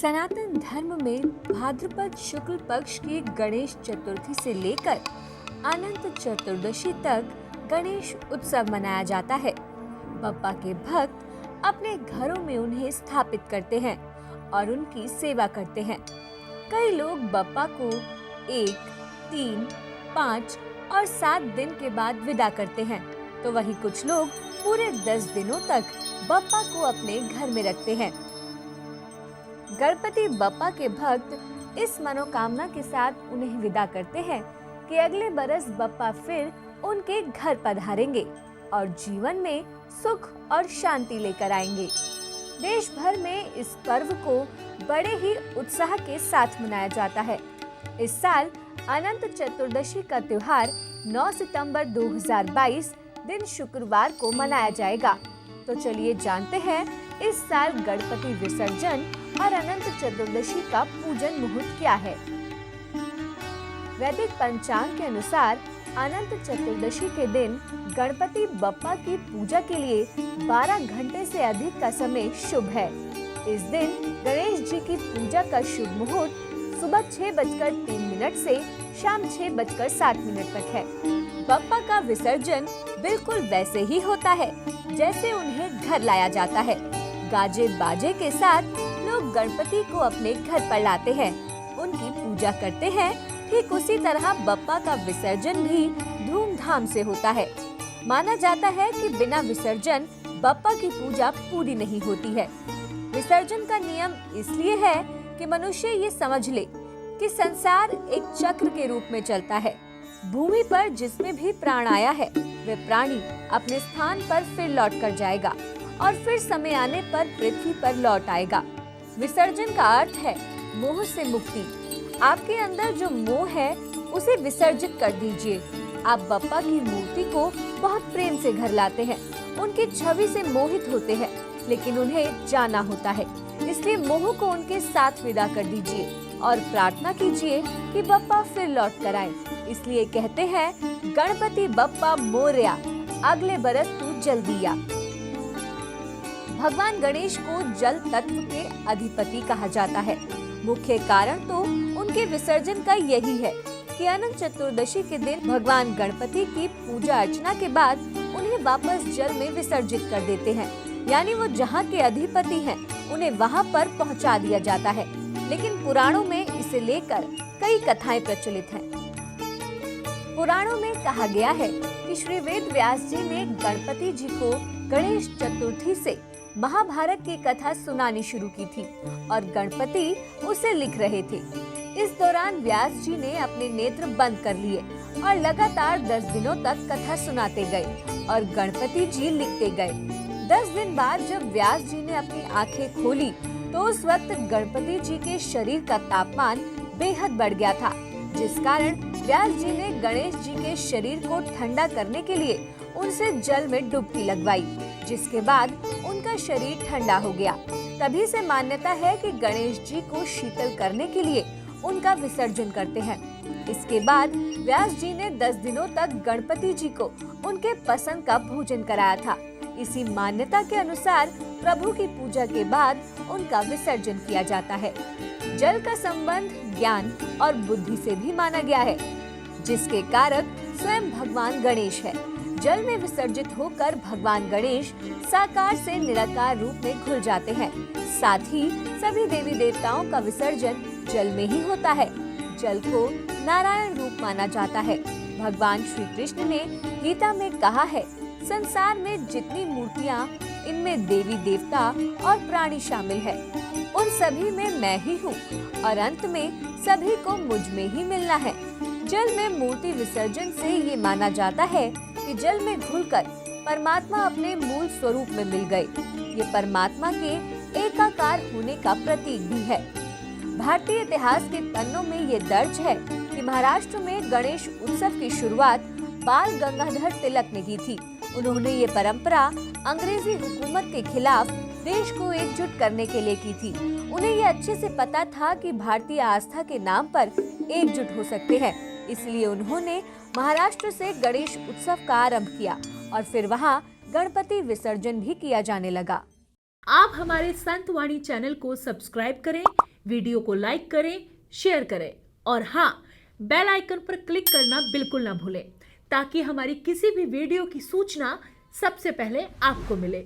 सनातन धर्म में भाद्रपद शुक्ल पक्ष की गणेश चतुर्थी से लेकर अनंत चतुर्दशी तक गणेश उत्सव मनाया जाता है। बप्पा के भक्त अपने घरों में उन्हें स्थापित करते हैं और उनकी सेवा करते हैं। कई लोग बप्पा को 1, 3, 5 और 7 दिन के बाद विदा करते हैं, तो वहीं कुछ लोग पूरे 10 दिनों तक बप्पा को अपने घर में रखते हैं। गणपति बप्पा के भक्त इस मनोकामना के साथ उन्हें विदा करते हैं कि अगले बरस बप्पा फिर उनके घर पधारेंगे और जीवन में सुख और शांति लेकर आएंगे। देश भर में इस पर्व को बड़े ही उत्साह के साथ मनाया जाता है। इस साल अनंत चतुर्दशी का त्योहार 9 सितंबर 2022 दिन शुक्रवार को मनाया जाएगा। तो चलिए जानते हैं इस साल गणपति विसर्जन और अनंत चतुर्दशी का पूजन मुहूर्त क्या है। वैदिक पंचांग के अनुसार अनंत चतुर्दशी के दिन गणपति बप्पा की पूजा के लिए 12 घंटे से अधिक का समय शुभ है। इस दिन गणेश जी की पूजा का शुभ मुहूर्त सुबह 6:03 से शाम 6:07 तक है। बप्पा का विसर्जन बिल्कुल वैसे ही होता है जैसे उन्हें घर लाया जाता है। गाजे बाजे के साथ लोग गणपति को अपने घर पर लाते हैं, उनकी पूजा करते हैं। ठीक उसी तरह बप्पा का विसर्जन भी धूमधाम से होता है। माना जाता है कि बिना विसर्जन बप्पा की पूजा पूरी नहीं होती है। विसर्जन का नियम इसलिए है कि मनुष्य ये समझ ले कि संसार एक चक्र के रूप में चलता है। भूमि पर जिसमें भी प्राण आया है वह प्राणी अपने स्थान पर फिर लौट कर जाएगा और फिर समय आने पर पृथ्वी पर लौट आएगा। विसर्जन का अर्थ है मोह से मुक्ति। आपके अंदर जो मोह है उसे विसर्जित कर दीजिए। आप बप्पा की मूर्ति को बहुत प्रेम से घर लाते हैं, उनकी छवि से मोहित होते हैं, लेकिन उन्हें जाना होता है। इसलिए मोह को उनके साथ विदा कर दीजिए और प्रार्थना कीजिए कि बप्पा फिर लौट कर आए। इसलिए कहते हैं गणपति बप्पा मोरया, अगले बरस तू जल्दी आ। भगवान गणेश को जल तत्व के अधिपति कहा जाता है। मुख्य कारण तो उनके विसर्जन का यही है कि अनंत चतुर्दशी के दिन भगवान गणपति की पूजा अर्चना के बाद उन्हें वापस जल में विसर्जित कर देते हैं। यानी वो जहाँ के अधिपति हैं उन्हें वहाँ पर पहुँचा दिया जाता है। लेकिन पुराणों में इसे लेकर कई कथाएं प्रचलित हैं। पुराणों में कहा गया है कि श्री वेद व्यास जी ने गणपति जी को गणेश चतुर्थी से महाभारत की कथा सुनानी शुरू की थी और गणपति उसे लिख रहे थे। इस दौरान व्यास जी ने अपने नेत्र बंद कर लिए और लगातार 10 दिनों तक कथा सुनाते गए और गणपति जी लिखते गए। 10 दिन बाद जब व्यास जी ने अपनी आंखें खोली तो उस वक्त गणपति जी के शरीर का तापमान बेहद बढ़ गया था, जिस कारण व्यास जी ने गणेश जी के शरीर को ठंडा करने के लिए उनसे जल में डुबकी लगवाई, जिसके बाद उनका शरीर ठंडा हो गया। तभी से मान्यता है कि गणेश जी को शीतल करने के लिए उनका विसर्जन करते हैं। इसके बाद व्यास जी ने 10 दिनों तक गणपति जी को उनके पसंद का भोजन कराया था। इसी मान्यता के अनुसार प्रभु की पूजा के बाद उनका विसर्जन किया जाता है। जल का संबंध ज्ञान और बुद्धि से भी माना गया है, जिसके कारक स्वयं भगवान गणेश है। जल में विसर्जित होकर भगवान गणेश साकार से निराकार रूप में घुल जाते हैं। साथ ही सभी देवी देवताओं का विसर्जन जल में ही होता है। जल को नारायण रूप माना जाता है। भगवान श्री कृष्ण ने गीता में कहा है, संसार में जितनी मूर्तियाँ, इनमें देवी देवता और प्राणी शामिल है। उन सभी में मैं ही हूँ और अंत में सभी को मुझ में ही मिलना है। जल में मूर्ति विसर्जन से ये माना जाता है कि जल में घुलकर परमात्मा अपने मूल स्वरूप में मिल गए। ये परमात्मा के एकाकार होने का प्रतीक भी है। भारतीय इतिहास के पन्नों में ये दर्ज है कि महाराष्ट्र में गणेश उत्सव की शुरुआत बाल गंगाधर तिलक ने की थी। उन्होंने ये परंपरा अंग्रेजी हुकूमत के खिलाफ देश को एकजुट करने के लिए की थी। उन्हें ये अच्छे से पता था कि भारतीय आस्था के नाम पर एकजुट हो सकते हैं, इसलिए उन्होंने महाराष्ट्र से गणेश उत्सव का आरंभ किया और फिर वहाँ गणपति विसर्जन भी किया जाने लगा। आप हमारे संत वाणी चैनल को सब्सक्राइब करें वीडियो को लाइक करें, शेयर करें और हाँ, बेल आइकन पर क्लिक करना बिल्कुल ना भूलें ताकि हमारी किसी भी वीडियो की सूचना सबसे पहले आपको मिले।